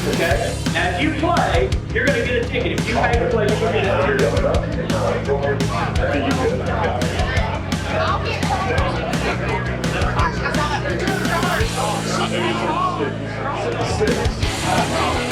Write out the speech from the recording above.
Okay? Now, if you play, you're going to get a ticket. If you pay to play, you're going to get a ticket. I'll get